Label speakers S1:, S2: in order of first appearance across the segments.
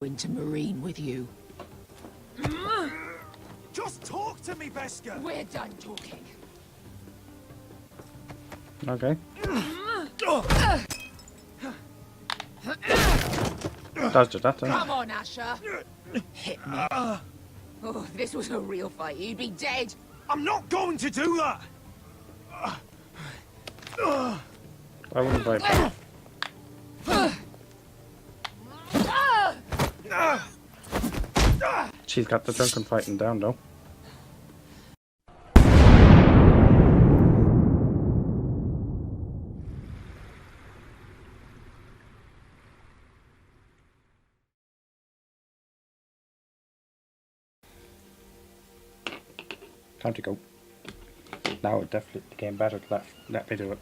S1: into Marine with you.
S2: Just talk to me, Veska!
S1: We're done talking.
S3: Okay. Does just that then.
S1: Come on, Asher. Hit me. Oh, if this was a real fight, you'd be dead.
S2: I'm not going to do that!
S3: I wouldn't like. She's got the drunken fighting down though. Time to go. Now it definitely became better to let me do it.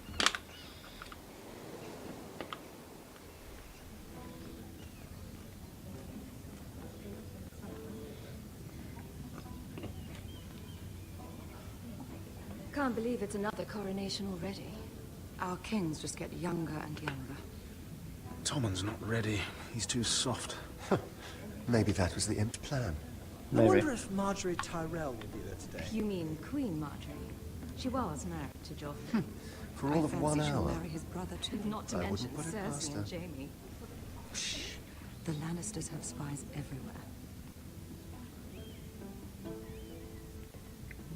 S4: Can't believe it's another coronation already. Our kings just get younger and younger.
S2: Tommen's not ready. He's too soft.
S5: Maybe that was the imp's plan.
S3: Maybe.
S6: I wonder if Marjorie Tyrell will be there today.
S4: You mean Queen Marjorie? She was married to Joffrey.
S5: For all of 1
S4: she'll
S5: hour.
S4: marry his brother too. Not to
S5: I
S4: mention
S5: wouldn't put it past
S4: Cersei
S5: her.
S4: and Jaime. Shh. The Lannisters have spies everywhere.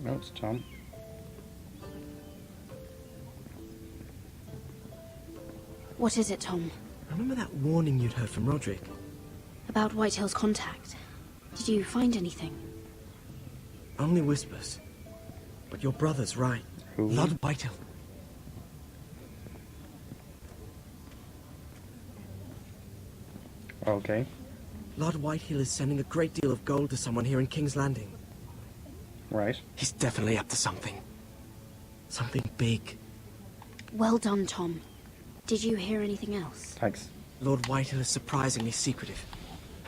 S3: No, it's Tom.
S7: What is it, Tom?
S6: Remember that warning you'd heard from Roderick?
S7: About Whitehill's contact. Did you find anything?
S6: Only whispers. But your brother's right.
S3: Who?
S6: Lord Whitehill.
S3: Okay.
S6: Lord Whitehill is sending a great deal of gold to someone here in King's Landing.
S3: Right.
S6: He's definitely up to something. Something big.
S7: Well done, Tom. Did you hear anything else?
S3: Thanks.
S6: Lord Whitehill is surprisingly secretive.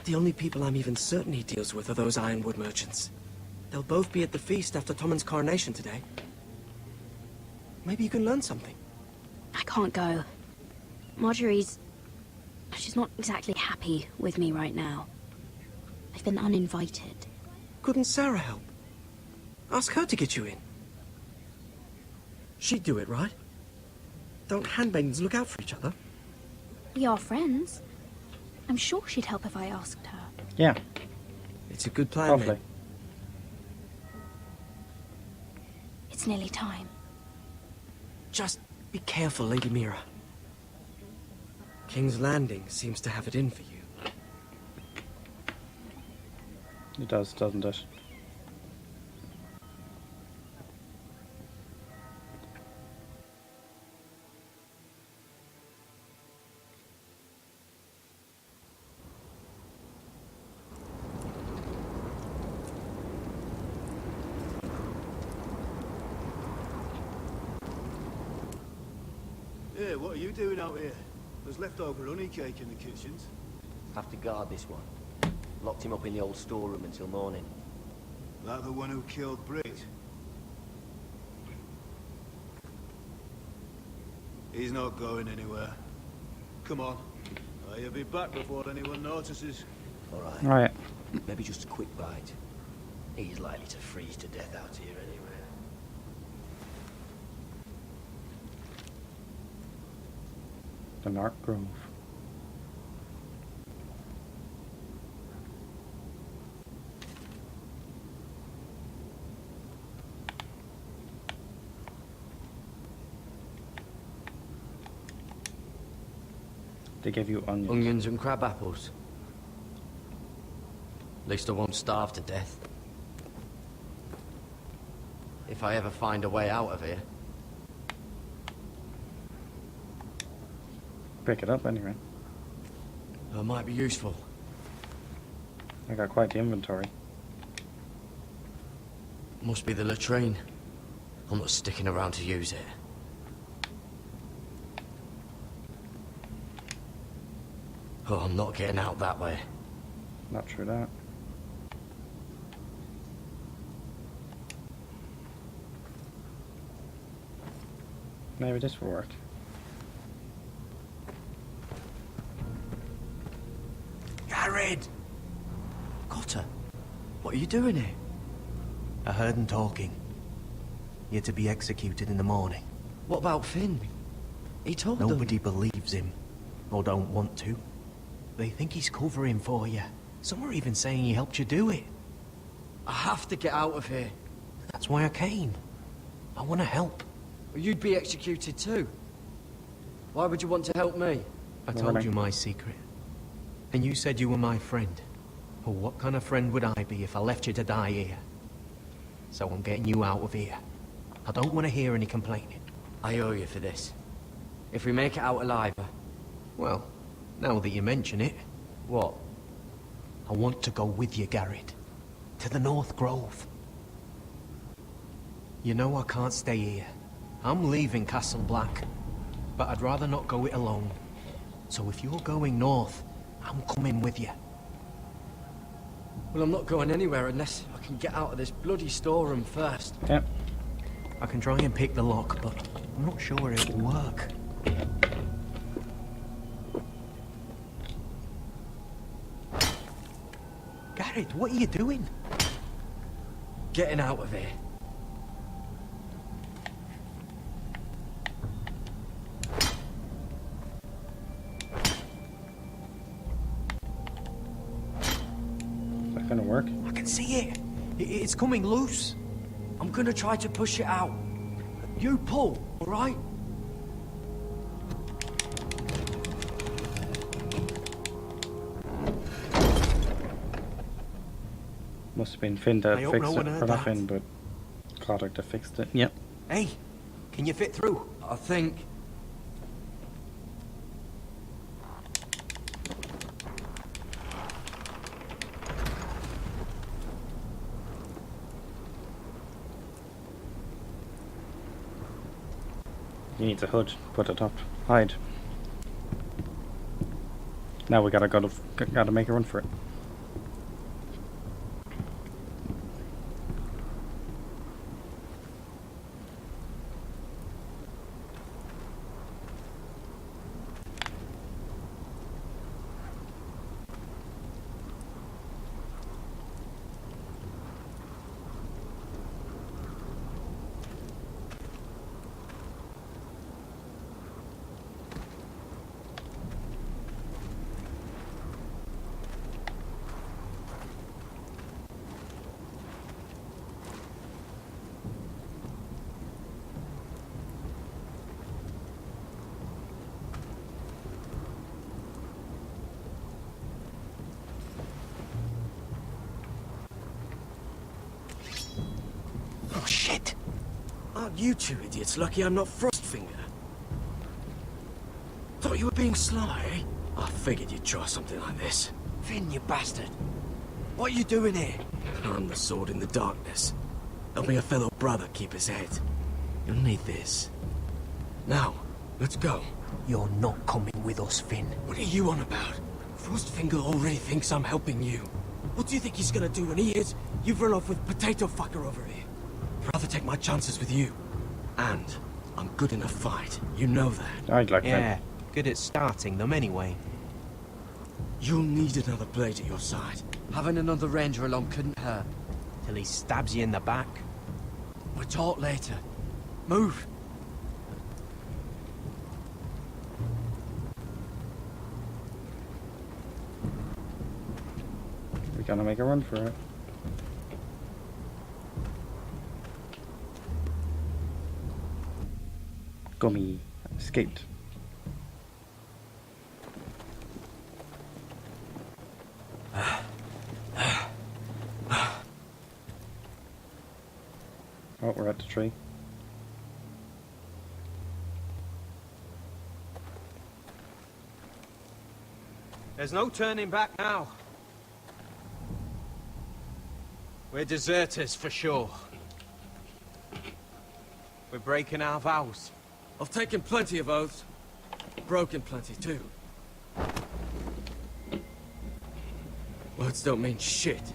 S6: The only people I'm even certain he deals with are those ironwood merchants. They'll both be at the feast after Tommen's coronation today. Maybe you can learn something.
S7: I can't go. She's not exactly happy with me right now. I've been uninvited.
S6: Couldn't Sarah help? Ask her to get you in. She'd do it, right? Don't handmaidens look out for each other?
S7: We are friends. I'm sure she'd help if I asked her.
S3: Yeah.
S6: It's a good plan,
S3: Lovely.
S6: mate.
S7: It's nearly time.
S6: Just be careful, Lady Mira. King's Landing seems to have it in for you.
S3: It does, doesn't it?
S8: Yeah, what are you doing out here? There's leftover honey cake in the kitchens.
S9: Have to guard this one. Locked him up in the old storeroom until morning.
S8: That the one who killed Brit? He's not going anywhere. Come on. You'll be back before anyone notices.
S9: All right.
S3: Right.
S9: Maybe just a quick bite. He's likely to freeze to death out here anyway.
S3: The Nark Grove. They give you onions.
S9: Onions and crab apples. At least I won't starve to death. If I ever find a way out of here.
S3: Pick it up anyway.
S9: That might be useful.
S3: I got quite the inventory.
S9: Must be the latrine. I'm not sticking around to use it. Oh, I'm not getting out that way.
S3: Not true that. Maybe this will work.
S6: Garrett! Cotter, what are you doing here?
S9: I heard him talking. You're to be executed in the morning.
S6: What about Finn? He told them.
S9: Nobody believes him, or don't want to. They think he's covering for you. Some are even saying he helped you do it.
S6: I have to get out of here.
S9: That's why I came. I want to help.
S6: You'd be executed too. Why would you want to help me?
S9: I told you my secret. And you said you were my friend. Well, what kind of friend would I be if I left you to die here? So I'm getting you out of here. I don't want to hear any complaining.
S6: I owe you for this. If we make it out alive...
S9: Well, now that you mention it...
S6: What?
S9: I want to go with you, Garrett. To the North Grove. You know I can't stay here. I'm leaving Castle Black. But I'd rather not go it alone. So if you're going north, I'm coming with you.
S6: Well, I'm not going anywhere unless I can get out of this bloody storeroom first.
S3: Yep.
S9: I can try and pick the lock, but I'm not sure it'll work. Garrett, what are you doing?
S6: Getting out of here.
S3: Is that gonna work?
S9: I can see it. It's coming loose.
S6: I'm gonna try to push it out. You pull, all right?
S3: Must have been Finn that
S9: I hope
S3: fixed
S9: no one
S3: it.
S9: heard
S3: Or not
S9: that.
S3: Finn, but Carter that fixed it. Yep.
S9: Hey, can you fit through?
S6: I think...
S3: He needs a hood. Put it up. Hide. Now we gotta make a run for it.
S9: Oh, shit.
S6: Aren't you two idiots lucky I'm not Frostfinger? Thought you were being sly, eh? I figured you'd try something like this. Finn, you bastard. What are you doing here? I'm the sword in the darkness. Helping a fellow brother keep his head. You'll need this. Now, let's go.
S9: You're not coming with us, Finn.
S6: What are you on about? Frostfinger already thinks I'm helping you. What do you think he's gonna do when he hears you've run off with Potato Fucker over here? I'd rather take my chances with you. And I'm good in a fight. You know that.
S3: I'd like
S9: Yeah,
S3: that.
S9: good at starting them anyway.
S6: You'll need another blade at your side. Having another ranger along couldn't hurt.
S9: Till he stabs you in the back.
S6: We'll talk later. Move.
S3: We're gonna make a run for it. Gummy escaped. Oh, we're at the tree.
S10: There's no turning back now. We're deserters for sure. We're breaking our vows.
S6: I've taken plenty of oaths. Broken plenty too. Words don't mean shit.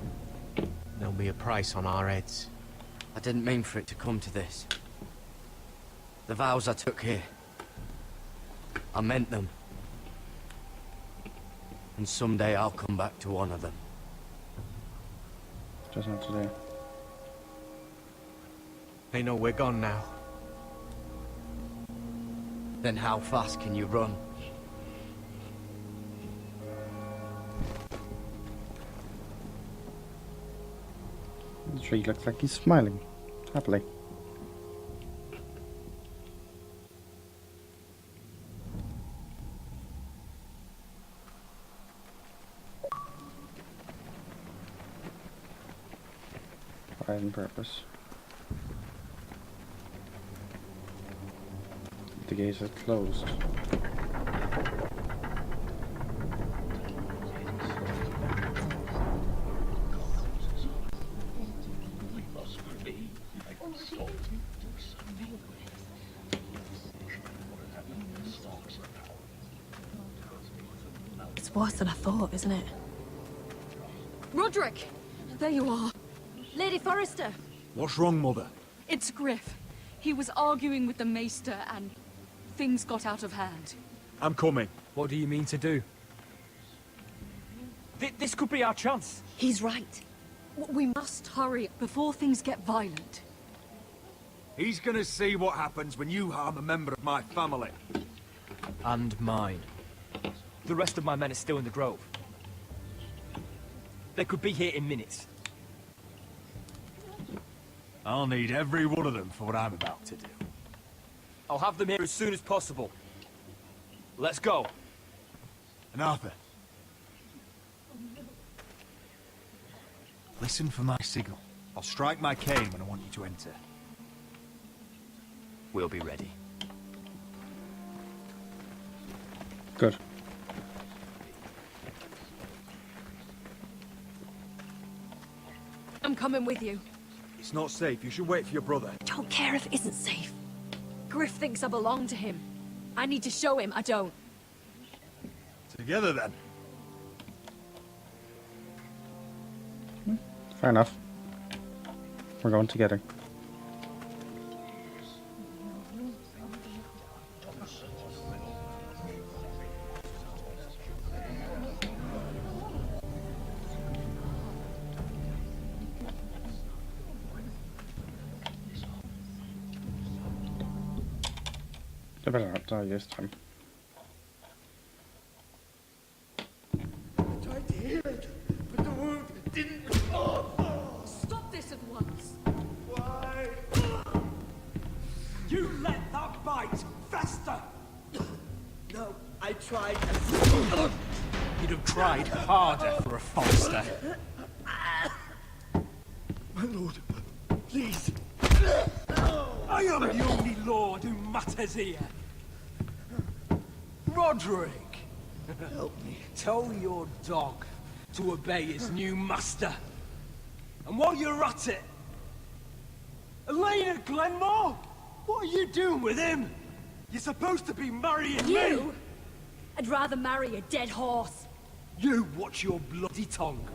S9: There'll be a price on our heads.
S6: I didn't mean for it to come to this. The vows I took here. I meant them. And someday I'll come back to honor them.
S3: Doesn't have to do.
S9: They know we're gone now.
S6: Then how fast can you run?
S3: The tree looks like he's smiling happily. Right on purpose. The gates are closed.
S11: It's worse than I thought, isn't it? Roderick! There you are.
S4: Lady Forrester!
S8: What's wrong, Mother?
S11: It's Griff. He was arguing with the Maester and things got out of hand.
S8: I'm coming.
S12: What do you mean to do? This could be our chance.
S11: He's right. We must hurry before things get violent.
S8: He's gonna see what happens when you harm a member of my family.
S12: And mine. The rest of my men are still in the grove. They could be here in minutes.
S8: I'll need every one of them for what I'm about to do.
S12: I'll have them here as soon as possible. Let's go.
S8: And Arthur, listen for my signal. I'll strike my cane when I want you to enter.
S12: We'll be ready.
S3: Good.
S11: I'm coming with you.
S8: It's not safe. You should wait for your brother.
S11: Don't care if it isn't safe. Griff thinks I belong to him. I need to show him I don't.
S8: Together, then.
S3: Fair enough. We're going together. I better not die this time.
S6: I tried to heal it, but the wound didn't...
S11: Stop this at once!
S6: Why?
S12: You let that bite fester!
S6: No, I tried.
S12: You'd have tried harder for a Forrester.
S6: My lord, please.
S12: I am the only lord who matters here. Roderick!
S6: Help me.
S12: Tell your dog to obey his new master. And while you're at it... Elena Glenmore! What are you doing with him? You're supposed to be marrying me!
S11: You? I'd rather marry a dead horse.
S12: You watch your bloody tongue,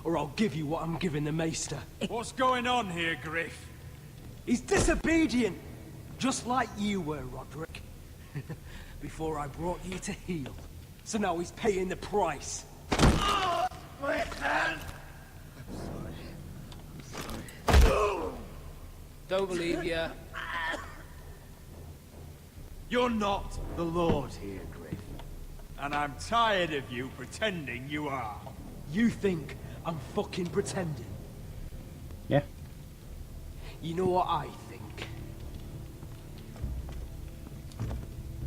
S12: or I'll give you what I'm giving the Maester.
S8: What's going on here, Griff?
S12: He's disobedient, just like you were, Roderick. Before I brought you to heel. So now he's paying the price.
S6: Oh, my hand! I'm sorry.
S12: Don't believe ya.
S8: You're not the Lord here, Griff. And I'm tired of you pretending you are.
S12: You think I'm fucking pretending?
S3: Yeah.
S12: You know what I think?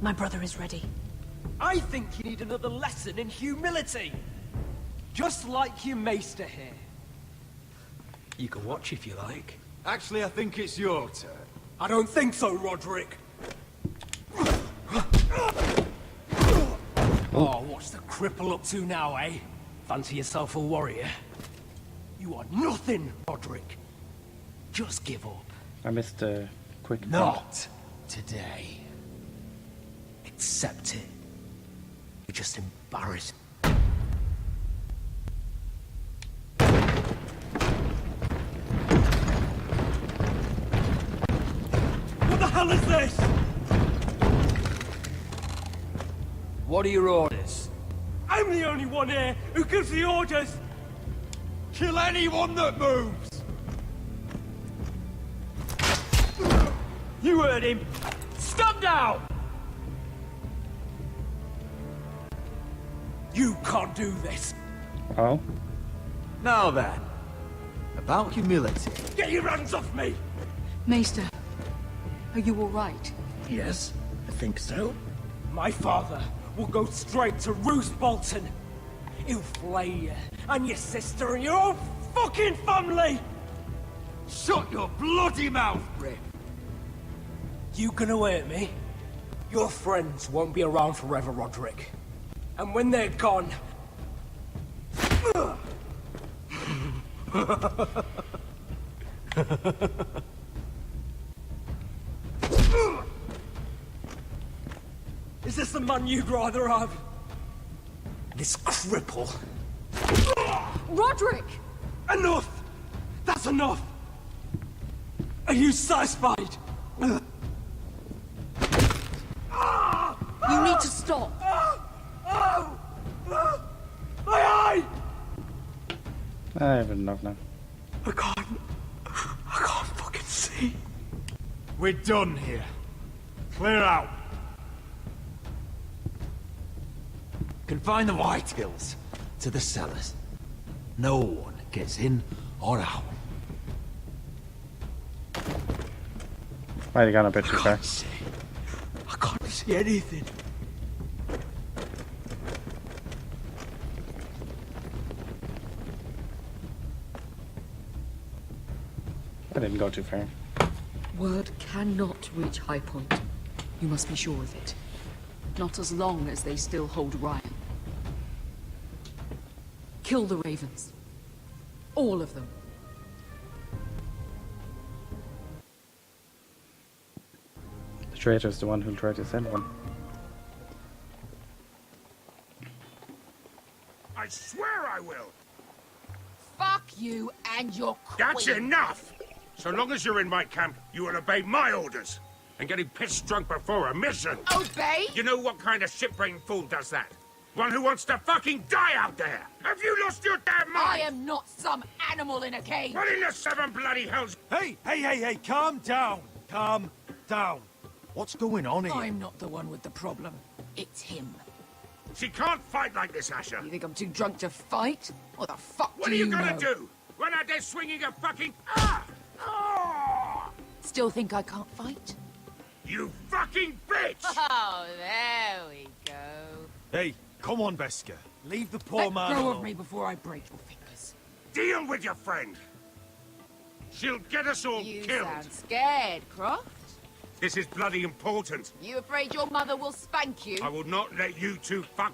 S11: My brother is ready.
S12: I think you need another lesson in humility. Just like your Maester here. You can watch if you like.
S8: Actually, I think it's your turn.
S12: I don't think so, Roderick. Oh, what's the cripple up to now, eh? Fancy yourself a warrior? You are nothing, Roderick. Just give up.
S3: I missed the quick bump.
S12: Not today. Accept it. You're just embarrassed. What the hell is this? What are your orders? I'm the only one here who gives the orders.
S8: Kill anyone that moves! You heard him! Stop down!
S12: You can't do this.
S3: Oh?
S8: Now then, about humility.
S12: Get your hands off me!
S11: Maester, are you all right?
S6: Yes, I think so.
S12: My father will go straight to Roose Bolton. He'll flay you, and your sister, and your whole fucking family!
S8: Shut your bloody mouth, Griff!
S12: You gonna hurt me? Your friends won't be around forever, Roderick. And when they're gone... Is this the man you'd rather have? This cripple?
S11: Roderick!
S12: Enough! That's enough! Are you satisfied?
S11: You need to stop.
S12: My eye!
S3: I have enough now.
S12: I can't fucking see.
S8: We're done here. Clear out. Confine the Whitehills to the cellars. No one gets in or out.
S3: Why are you gonna bitch you back?
S12: I can't see anything.
S3: I didn't go too far.
S11: Word cannot reach High Point. You must be sure of it. Not as long as they still hold Ryan. Kill the Ravens. All of them.
S3: The traitor's the one who'll try to send one.
S13: I swear I will!
S1: Fuck you and your queen.
S13: That's enough! So long as you're in my camp, you will obey my orders. And getting pissed drunk before a mission.
S1: Obey?
S13: You know what kind of shit-brained fool does that? One who wants to fucking die out there! Have you lost your damn mind?
S1: I am not some animal in a cage.
S13: What in the seven bloody hells?
S8: Hey, calm down. Calm down. What's going on here?
S1: I'm not the one with the problem. It's him.
S13: She can't fight like this, Asher.
S1: You think I'm too drunk to fight? What the fuck
S13: What
S1: do
S13: are you
S1: know?
S13: gonna do? Run out there swinging a fucking... Ah! Ah!
S1: Still think I can't fight?
S13: You fucking bitch!
S1: Oh, there we go.
S8: Hey, come on, Beska. Leave the poor
S1: Let
S8: man
S1: go
S8: alone.
S1: of me before I break your fingers.
S13: Deal with your friend. She'll get us all
S1: You
S13: killed.
S1: sound scared, Croft.
S13: This is bloody important.
S1: You afraid your mother will spank you?
S13: I will not let you two fuck.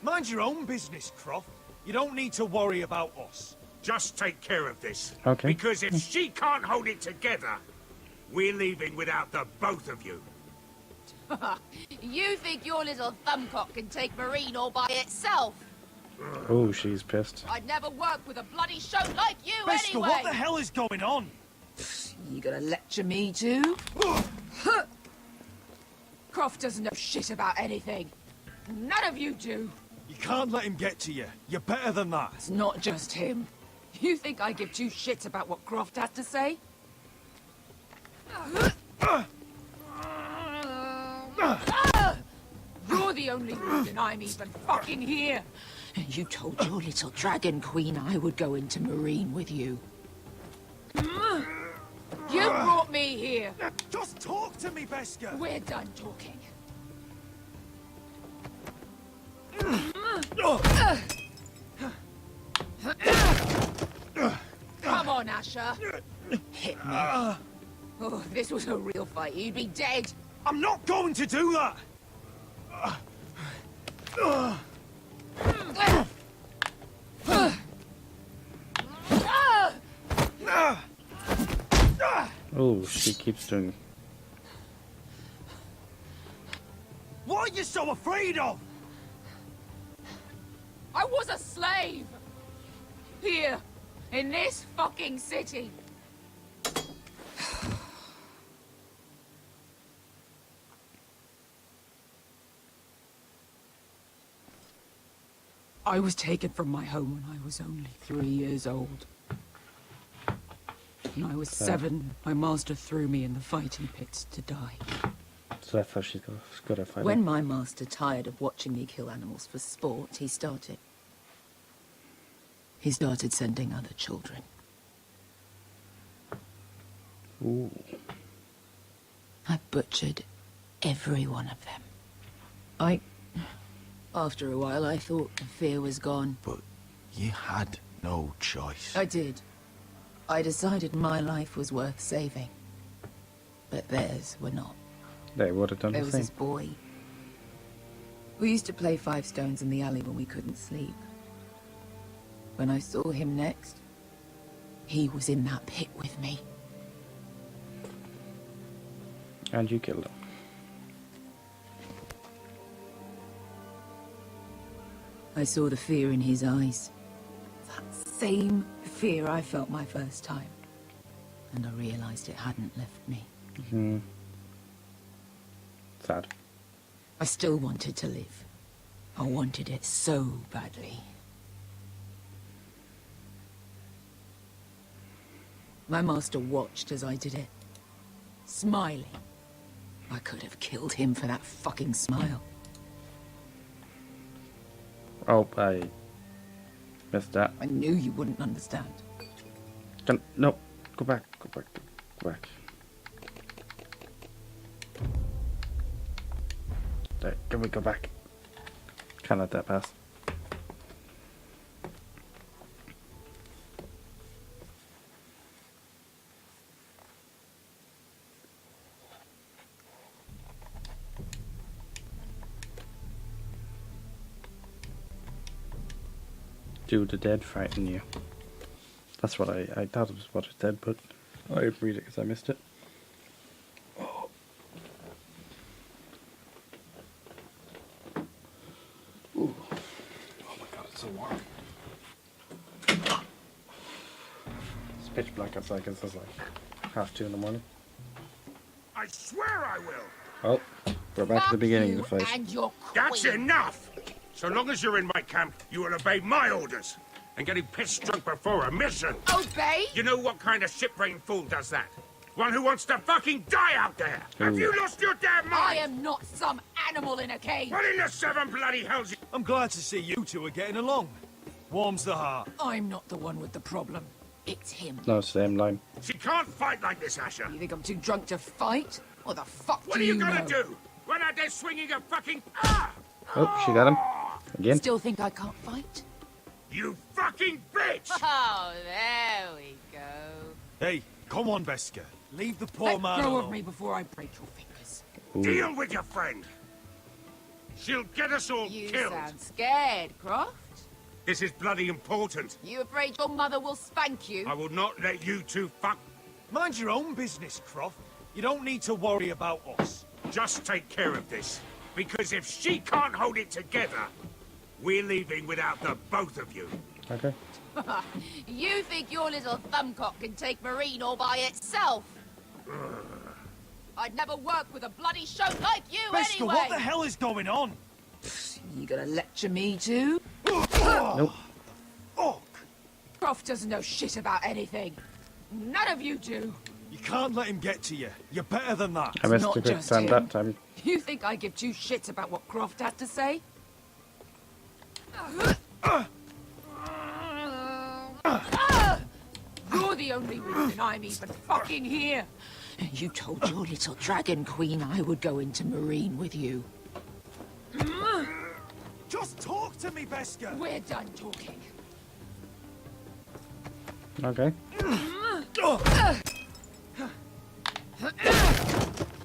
S8: Mind your own business, Croft. You don't need to worry about us.
S13: Just take care of this.
S3: Okay.
S13: Because if she can't hold it together, we're leaving without the both of you.
S1: You think your little thumbcock can take Marine all by itself?
S3: Oh, she's pissed.
S1: I'd never work with a bloody show like you
S8: Beska,
S1: anyway!
S8: what the hell is going on?
S1: You gonna lecture me too? Croft doesn't know shit about anything. None of you do.
S8: You can't let him get to you. You're better than that.
S1: It's not just him. You think I give two shits about what Croft has to say? You're the only reason I'm even fucking here. You told your little dragon queen I would go into Marine with you. You brought me here.
S8: Just talk to me, Beska.
S1: We're done talking. Come on, Asher. Hit me. Oh, if this was a real fight, you'd be dead.
S8: I'm not going to do that.
S3: Oh, she keeps doing.
S8: What are you so afraid of?
S1: I was a slave. Here, in this fucking city. I was taken from my home when I was only 3 years old. When I was 7, my master threw me in the fighting pits to die.
S3: So that's how she's good at fighting.
S1: When my master tired of watching me kill animals for sport, he started sending other children.
S3: Ooh.
S1: I butchered every one of them. After a while, I thought the fear was gone.
S14: But you had no choice.
S1: I did. I decided my life was worth saving. But theirs were not.
S3: They would have done
S1: There
S3: the
S1: was
S3: same.
S1: this boy. We used to play 5 stones in the alley when we couldn't sleep. When I saw him next, he was in that pit with me.
S3: And you killed him.
S1: I saw the fear in his eyes. That same fear I felt my first time. And I realized it hadn't left me.
S3: Hmm. Sad.
S1: I still wanted to live. I wanted it so badly. My master watched as I did it, smiling. I could have killed him for that fucking smile.
S3: Oh, I missed that.
S1: I knew you wouldn't understand.
S3: No, go back, go back, go back. There, can we go back? Can't let that pass. Do the dead frighten you? That's what I thought it was what it said, but I didn't read it because I missed it. Oh. Ooh. Oh my god, it's so warm. It's pitch black outside because it's like 1:30 in the morning.
S13: I swear I will.
S3: Oh, we're back to the beginning of the fight.
S1: And your
S13: That's enough! So long as you're in my camp, you will obey my orders. And getting pissed drunk before a mission.
S1: Obey?
S13: You know what kind of ship-brained fool does that? One who wants to fucking die out there! Have you lost your damn mind?
S1: I am not some animal in a cage.
S13: What in the 7 bloody hells?
S8: I'm glad to see you two are getting along. Warms the heart.
S1: I'm not the one with the problem. It's him.
S3: No, same line.
S13: She can't fight like this, Asher.
S1: You think I'm too drunk to fight? What the fuck
S13: What
S1: do
S13: are you
S1: you
S13: gonna
S1: know?
S13: do? Run out there swinging a fucking... Ah!
S3: Oh, she got him. Again.
S1: Still think I can't fight?
S13: You fucking bitch!
S1: Oh, there we go.
S8: Hey, come on, Beska. Leave the poor
S1: Let
S8: man
S1: go
S8: alone.
S1: of me before I break your fingers.
S3: Ooh.
S13: Deal with your friend. She'll get us all
S1: You
S13: killed.
S1: sound scared, Croft.
S13: This is bloody important.
S1: You afraid your mother will spank you?
S13: I will not let you two fuck.
S8: Mind your own business, Croft. You don't need to worry about us.
S13: Just take care of this. Because if she can't hold it together, we're leaving without the both of you.
S3: Okay.
S1: You think your little thumbcock can take Marine all by itself? I'd never work with a bloody show like you
S8: Beska,
S1: anyway!
S8: what the hell is going on?
S1: You gonna lecture me too?
S3: Nope.
S8: Fuck!
S1: Croft doesn't know shit about anything. None of you do.
S8: You can't let him get to you. You're better than that.
S3: I missed
S1: Not
S3: the quick
S1: just
S3: time
S1: him.
S3: that time.
S1: You think I give 2 shits about what Croft had to say? You're the only reason I'm even fucking here. You told your little dragon queen I would go into Marine with you.
S8: Just talk to me, Beska.
S1: We're done talking.
S3: Okay.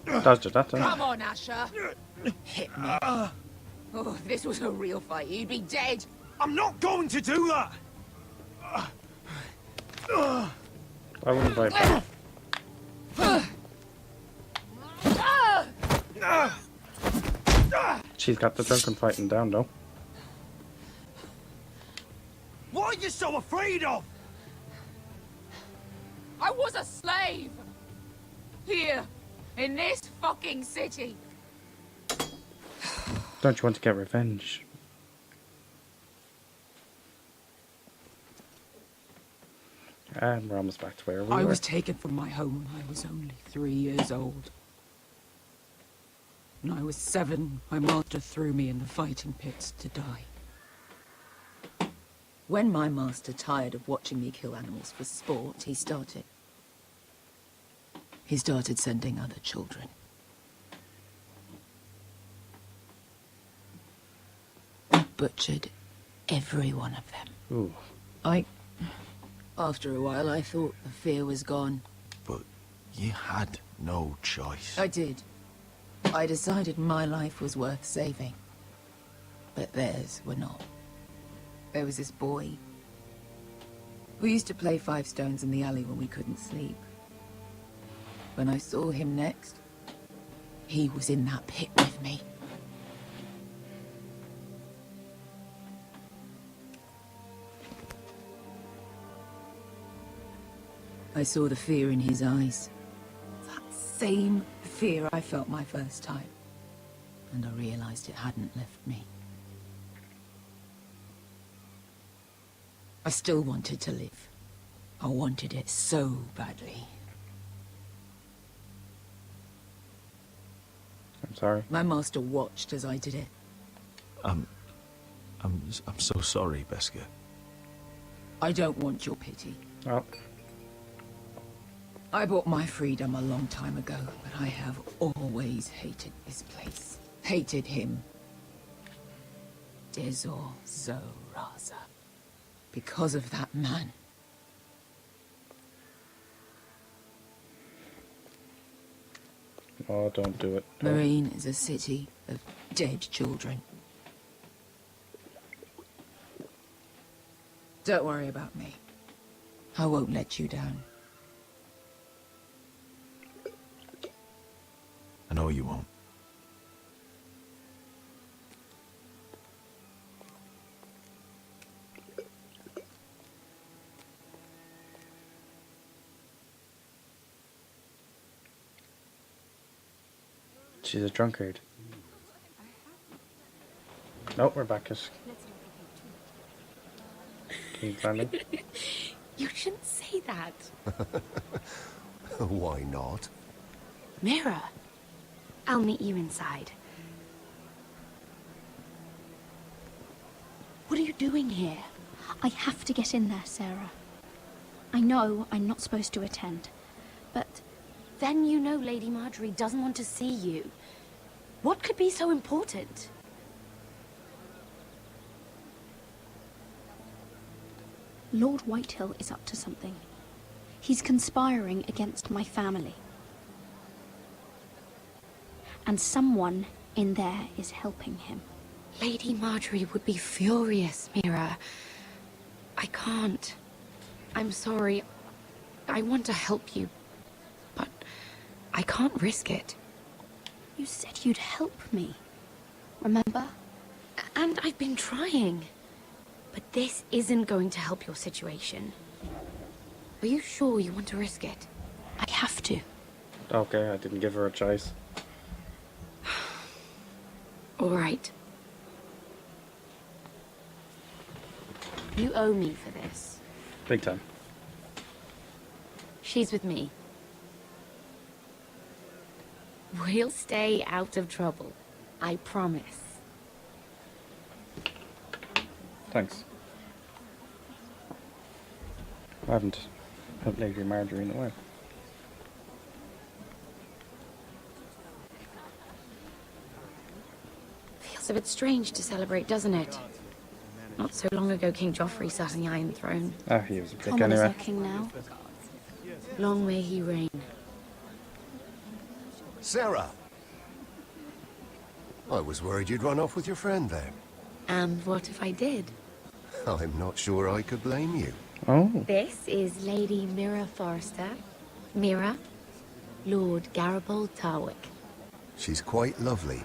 S3: Dodged it that time.
S1: Come on, Asher. Hit me. Oh, if this was a real fight, you'd be dead.
S8: I'm not going to do that.
S3: I wouldn't fight. She's got the drunken fighting down though.
S8: What are you so afraid of?
S1: I was a slave. Here, in this fucking city.
S3: Don't you want to get revenge? And we're almost back to where we
S1: I
S3: were.
S1: was taken from my home when I was only 3 years old. When I was 7, my master threw me in the fighting pits to die. When my master tired of watching me kill animals for sport, he started sending other children. I butchered every one of them.
S3: Ooh.
S1: After a while, I thought the fear was gone.
S14: But you had no choice.
S1: I did. I decided my life was worth saving. But theirs were not. There was this boy. We used to play 5 stones in the alley when we couldn't sleep. When I saw him next, he was in that pit with me. I saw the fear in his eyes. That same fear I felt my first time. And I realized it hadn't left me. I still wanted to live. I wanted it so badly.
S3: I'm sorry.
S1: My master watched as I did it.
S14: I'm so sorry, Beskha.
S1: I don't want your pity.
S3: Oh.
S1: I bought my freedom a long time ago, but I have always hated this place. Hated him. Dezor Zoraza. Because of that man.
S3: Oh, don't do it. Don't.
S1: Marine is a city of dead children. Don't worry about me. I won't let you down.
S14: I know you won't.
S3: She's a drunkard. Nope, we're back at King's Landing.
S7: You shouldn't say that.
S5: Why not?
S7: Mira, I'll meet you inside. What are you doing here?
S15: I have to get in there, Sarah. I know I'm not supposed to attend, but...
S7: Then you know Lady Marjorie doesn't want to see you. What could be so important?
S15: Lord Whitehill is up to something. He's conspiring against my family. And someone in there is helping him.
S7: Lady Marjorie would be furious, Mira. I can't. I'm sorry. I want to help you, but I can't risk it.
S15: You said you'd help me, remember?
S7: And I've been trying. But this isn't going to help your situation. Are you sure you want to risk it?
S15: I have to.
S3: Okay, I didn't give her a choice.
S7: All right. You owe me for this.
S3: Big time.
S7: She's with me. We'll stay out of trouble. I promise.
S3: Thanks. I haven't helped Lady Marjorie in a while.
S7: Feels a bit strange to celebrate, doesn't it? Not so long ago, King Joffrey sat on the Iron Throne.
S3: Ah, he was a prick
S15: Tommen is
S3: anyway.
S15: our king now.
S7: Long may he reign.
S5: Sarah! I was worried you'd run off with your friend there.
S7: And what if I did?
S5: I'm not sure I could blame you.
S3: Oh.
S7: This is Lady Mira Forrester. Mira, Lord Garibald Tarwick.
S5: She's quite lovely.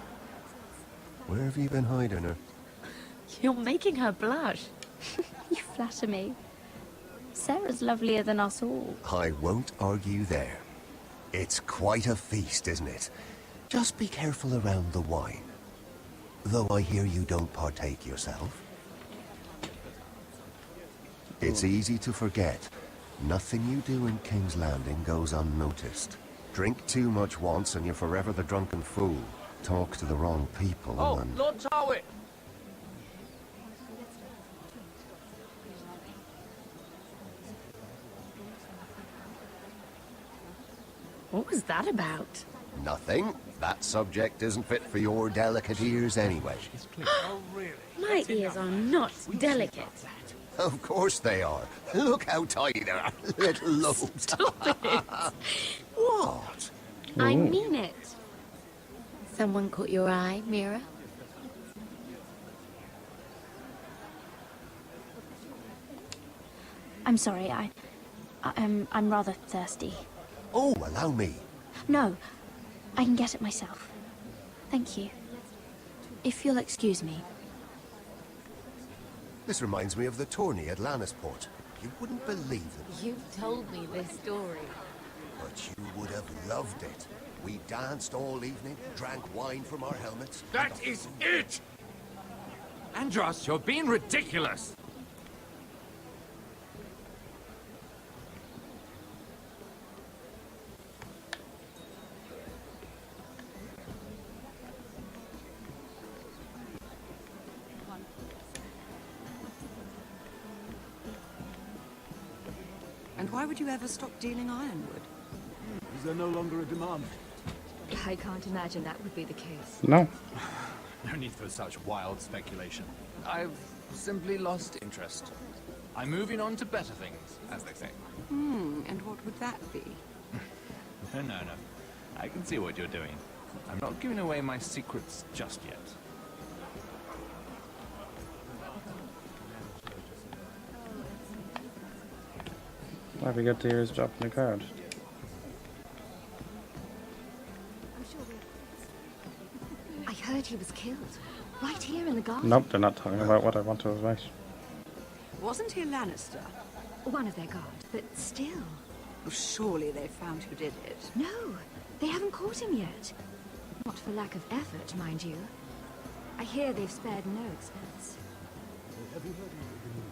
S5: Where have you been hiding her?
S7: You're making her blush.
S15: You flatter me. Sarah's lovelier than us all.
S5: I won't argue there. It's quite a feast, isn't it? Just be careful around the wine. Though I hear you don't partake yourself. It's easy to forget, Nothing you do in King's Landing goes unnoticed. Drink too much once and you're forever the drunken fool. Talk to the wrong people and...
S10: Lord Tarwick!
S7: What was that about?
S5: Nothing. That subject isn't fit for your delicate ears anyway.
S8: Oh, really?
S7: My ears are not delicate.
S5: Of course they are. Look how tiny they are. Little lobes.
S7: Stop it.
S5: What?
S7: I mean it. Someone caught your eye, Mira?
S15: I'm sorry, I'm rather thirsty.
S5: Oh, allow me.
S15: No, I can get it myself. Thank you. If you'll excuse me.
S5: This reminds me of the tourney at Lannisport. You wouldn't believe it.
S7: You've told me this story.
S5: But you would have loved it. We danced all evening, drank wine from our helmets.
S13: That is it! Andros, you're being ridiculous!
S4: And why would you ever stop dealing ironwood?
S8: Is there no longer a demand?
S4: I can't imagine that would be the case.
S3: No.
S16: No need for such wild speculation. I've simply lost interest. I'm moving on to better things, as they say.
S4: And what would that be?
S16: No. I can see what you're doing. I'm not giving away my secrets just yet.
S3: Why we got to hear his drop in the card?
S4: I heard he was killed. Right here in the garden.
S3: Nope, they're not talking about what I want to write.
S4: Wasn't he a Lannister? One of their guard, but still. Well, surely they found who did it. No, they haven't caught him yet. Not for lack of effort, mind you. I hear they've spared no expense.
S8: Have you heard of the news?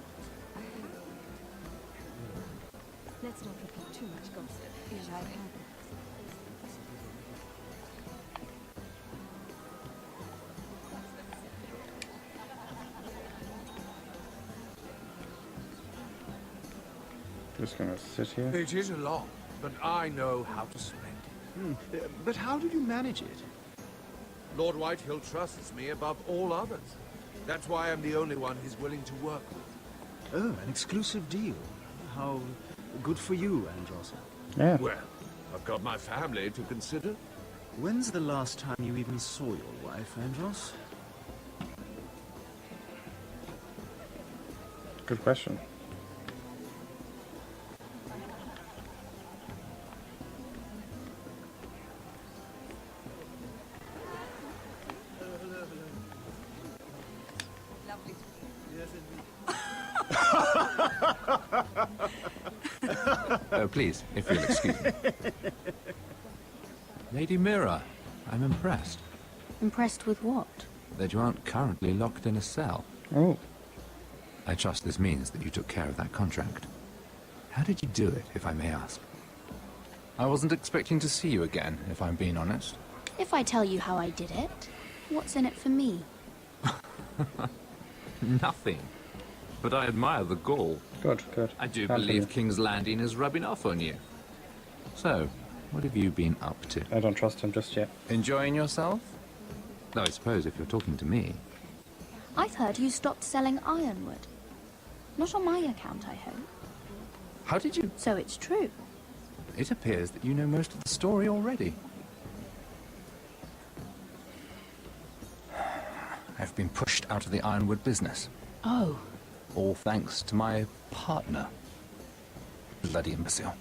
S4: Let's not repeat too much gossip. Yes, I have.
S3: Just gonna sit here.
S13: It is a lot, but I know how to spend it.
S2: But how did you manage it?
S13: Lord Whitehill trusts me above all others. That's why I'm the only one he's willing to work with.
S2: Oh, an exclusive deal. How good for you, Andros.
S3: Yeah.
S13: Well, I've got my family to consider.
S2: When's the last time you even saw your wife, Andros?
S3: Good question.
S17: Oh, please, if you'll excuse me. Lady Mira, I'm impressed
S15: Impressed with what?
S17: that you aren't currently locked in a cell.
S3: Oh.
S17: I trust this means that you took care of that contract. How did you do it, if I may ask? I wasn't expecting to see you again, if I'm being honest.
S15: If I tell you how I did it, what's in it for me?
S17: Nothing. But I admire the gall.
S3: Good.
S17: I do
S3: Can't
S17: believe
S3: believe.
S17: King's Landing is rubbing off on you. So, what have you been up to?
S3: I don't trust him just yet.
S17: Enjoying yourself? Though I suppose if you're talking to me.
S15: I've heard you stopped selling ironwood. Not on my account, I hope.
S17: How did you...
S15: So it's true.
S17: It appears that you know most of the story already. I've been pushed out of the ironwood business.
S15: Oh.
S17: All thanks to my partner. Bloody imbecile.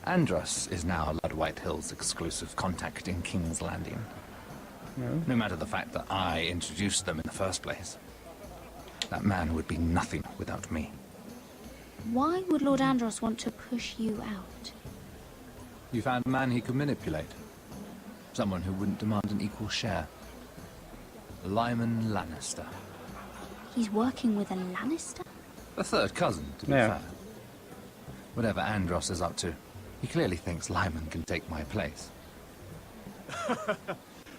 S17: Andros is now Lord Whitehill's exclusive contact in King's Landing. No matter the fact that I introduced them in the first place. That man would be nothing without me.
S15: Why would Lord Andros want to push you out?
S17: You found a man he could manipulate. Someone who wouldn't demand an equal share. Lyman Lannister.
S15: He's working with a Lannister?
S17: A third cousin, to be
S3: Yeah.
S17: fair. Whatever Andros is up to, he clearly thinks Lyman can take my place.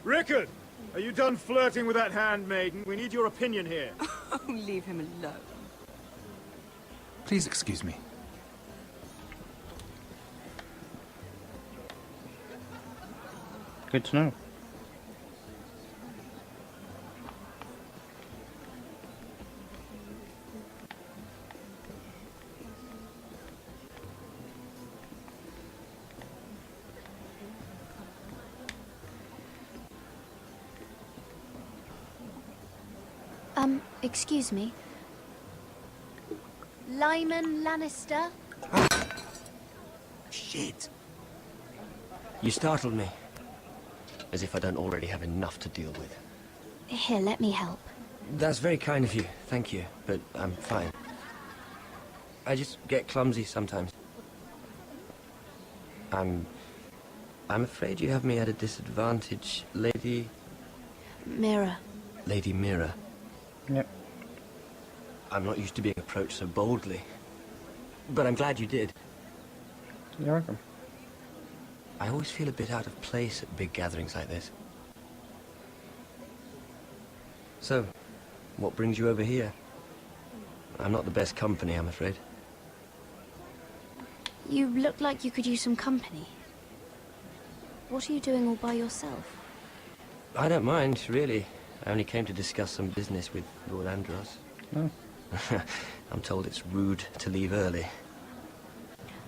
S18: Rickard! Are you done flirting with that handmaiden? We need your opinion here.
S4: Oh, leave him alone.
S17: Please excuse me.
S3: Good to know.
S15: Excuse me. Lyman Lannister?
S6: Shit. You startled me. As if I don't already have enough to deal with.
S15: Here, let me help.
S6: That's very kind of you, thank you, but I'm fine. I just get clumsy sometimes. I'm afraid you have me at a disadvantage, Lady...
S15: Mira.
S6: Lady Mira.
S3: Yep.
S6: I'm not used to being approached so boldly. But I'm glad you did.
S3: You're welcome.
S6: I always feel a bit out of place at big gatherings like this. So, what brings you over here? I'm not the best company, I'm afraid.
S15: You look like you could use some company. What are you doing all by yourself?
S6: I don't mind, really. I only came to discuss some business with Lord Andros.
S3: Oh.
S6: I'm told it's rude to leave early.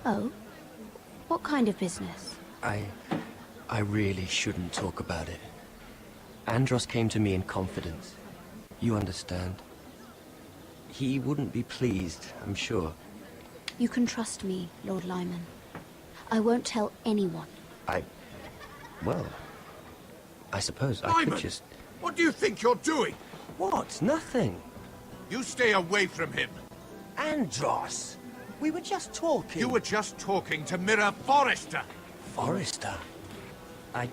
S15: Oh? What kind of business?
S6: I really shouldn't talk about it. Andros came to me in confidence. You understand? He wouldn't be pleased, I'm sure.
S15: You can trust me, Lord Lyman. I won't tell anyone.
S6: Well, I suppose I
S13: Lyman,
S6: could just...
S13: what do you think you're doing?
S6: What? Nothing.
S13: You stay away from him.
S6: Andros! We were just talking.
S13: You were just talking to Mira Forrester.
S6: Forrester? I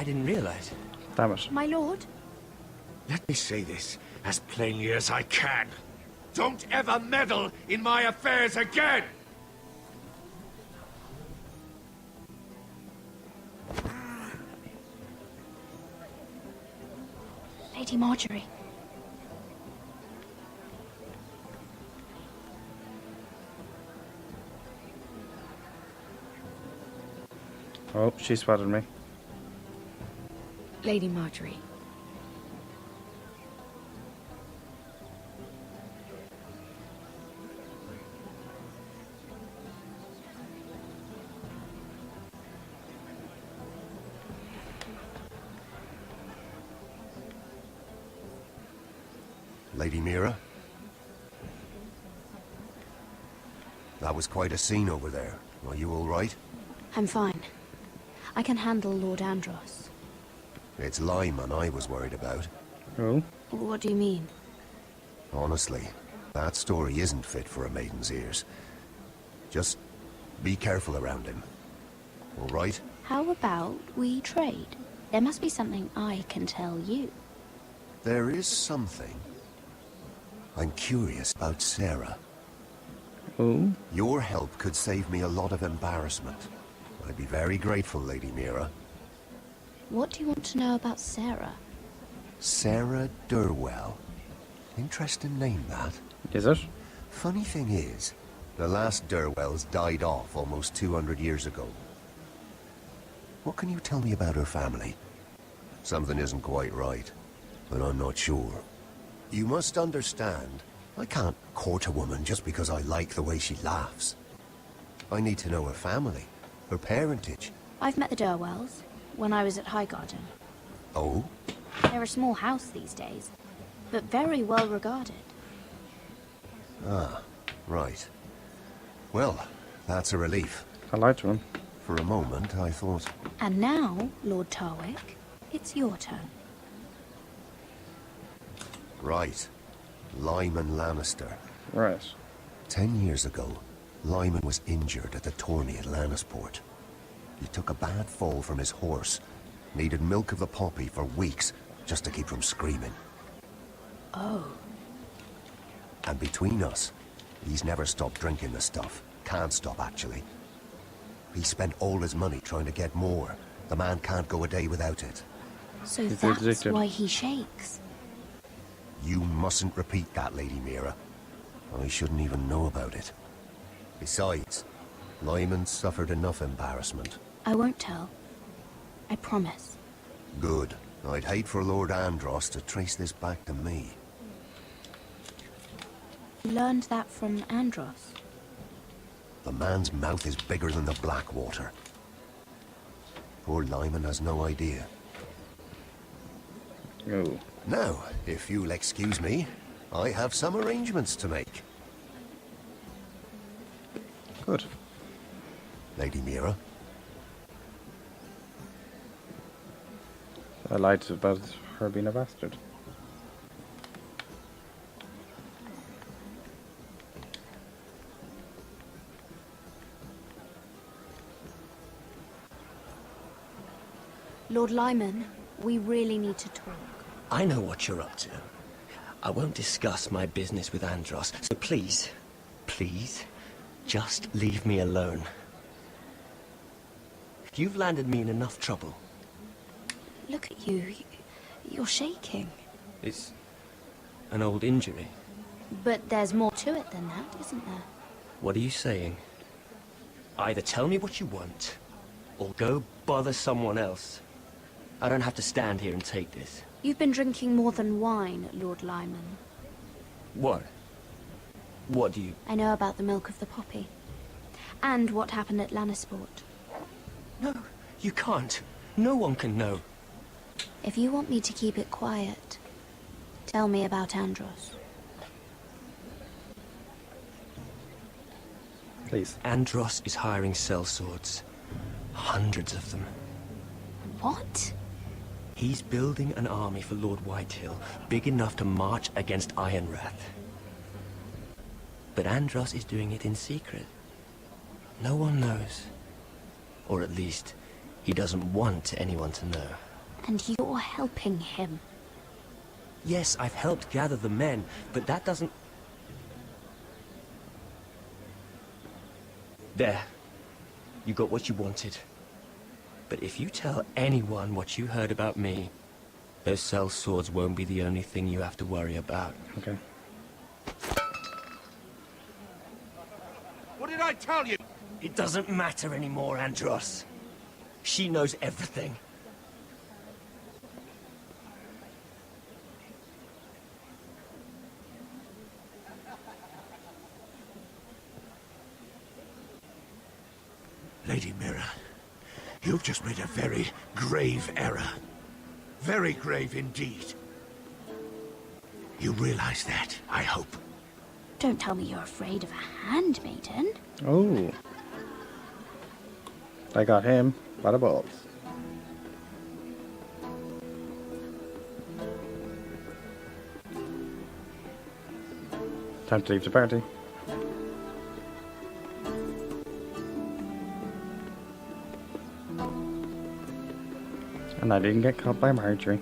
S6: didn't realize.
S3: Damn it.
S15: My lord?
S13: Let me say this as plainly as I can. Don't ever meddle in my affairs again!
S15: Lady Marjorie.
S3: Oh, she spotted me.
S7: Lady Marjorie.
S5: Lady Mira? That was quite a scene over there. Are you all right?
S15: I'm fine. I can handle Lord Andros.
S5: It's Lyman I was worried about.
S3: Oh?
S15: What do you mean?
S5: Honestly, that story isn't fit for a maiden's ears. Just be careful around him. All right?
S15: How about we trade? There must be something I can tell you.
S5: There is something. I'm curious about Sarah.
S3: Oh?
S5: Your help could save me a lot of embarrassment. I'd be very grateful, Lady Mira.
S15: What do you want to know about Sarah?
S5: Sarah Durwell. Interesting name, that.
S3: Is it?
S5: Funny thing is, the last Durwells died off almost 200 years ago. What can you tell me about her family? Something isn't quite right, but I'm not sure. You must understand, I can't court a woman just because I like the way she laughs. I need to know her family, her parentage.
S15: I've met the Durwells when I was at Highgarden.
S5: Oh?
S15: They're a small house these days, but very well regarded.
S5: Ah, right. Well, that's a relief.
S3: I lied to him.
S5: For a moment, I thought...
S15: And now, Lord Tarwick, it's your turn.
S5: Right. Lyman Lannister.
S3: Right.
S5: 10 years ago, Lyman was injured at the tourney at Lannisport. He took a bad fall from his horse. Needed milk of the poppy for weeks, just to keep from screaming.
S15: Oh.
S5: And between us, he's never stopped drinking the stuff. can't stop, actually. He spent all his money trying to get more. The man can't go a day without it.
S15: So that's why he shakes.
S5: You mustn't repeat that, Lady Mira. I shouldn't even know about it. Besides, Lyman suffered enough embarrassment.
S15: I won't tell. I promise.
S5: Good. I'd hate for Lord Andros to trace this back to me.
S15: You learned that from Andros?
S5: The man's mouth is bigger than the Blackwater. Poor Lyman has no idea.
S3: Oh.
S5: Now, if you'll excuse me, I have some arrangements to make.
S3: Good.
S5: Lady Mira?
S3: I lied about her being a bastard.
S15: Lord Lyman, we really need to talk.
S6: I know what you're up to. I won't discuss my business with Andros, so please, please, just leave me alone. You've landed me in enough trouble.
S15: Look at you. You're shaking.
S6: It's an old injury.
S15: But there's more to it than that, isn't there?
S6: What are you saying? Either tell me what you want, or go bother someone else. I don't have to stand here and take this.
S15: You've been drinking more than wine, Lord Lyman.
S6: What? What do you...
S15: I know about the milk of the poppy. And what happened at Lannisport.
S6: No, you can't. No one can know.
S15: If you want me to keep it quiet, tell me about Andros.
S3: Please.
S6: Andros is hiring sellswords. Hundreds of them.
S15: What?
S6: He's building an army for Lord Whitehill, big enough to march against Ironrath. But Andros is doing it in secret. No one knows. Or at least, he doesn't want anyone to know.
S15: And you're helping him.
S6: Yes, I've helped gather the men, but that doesn't... There. You got what you wanted. But if you tell anyone what you heard about me, those sellswords won't be the only thing you have to worry about.
S3: Okay.
S13: What did I tell you?
S6: It doesn't matter anymore, Andros. She knows everything.
S13: Lady Mira, you've just made a very grave error. Very grave indeed. You realize that, I hope.
S15: Don't tell me you're afraid of a handmaiden.
S3: Oh. I got him by the balls. Time to leave the party. And I didn't get caught by Marjorie.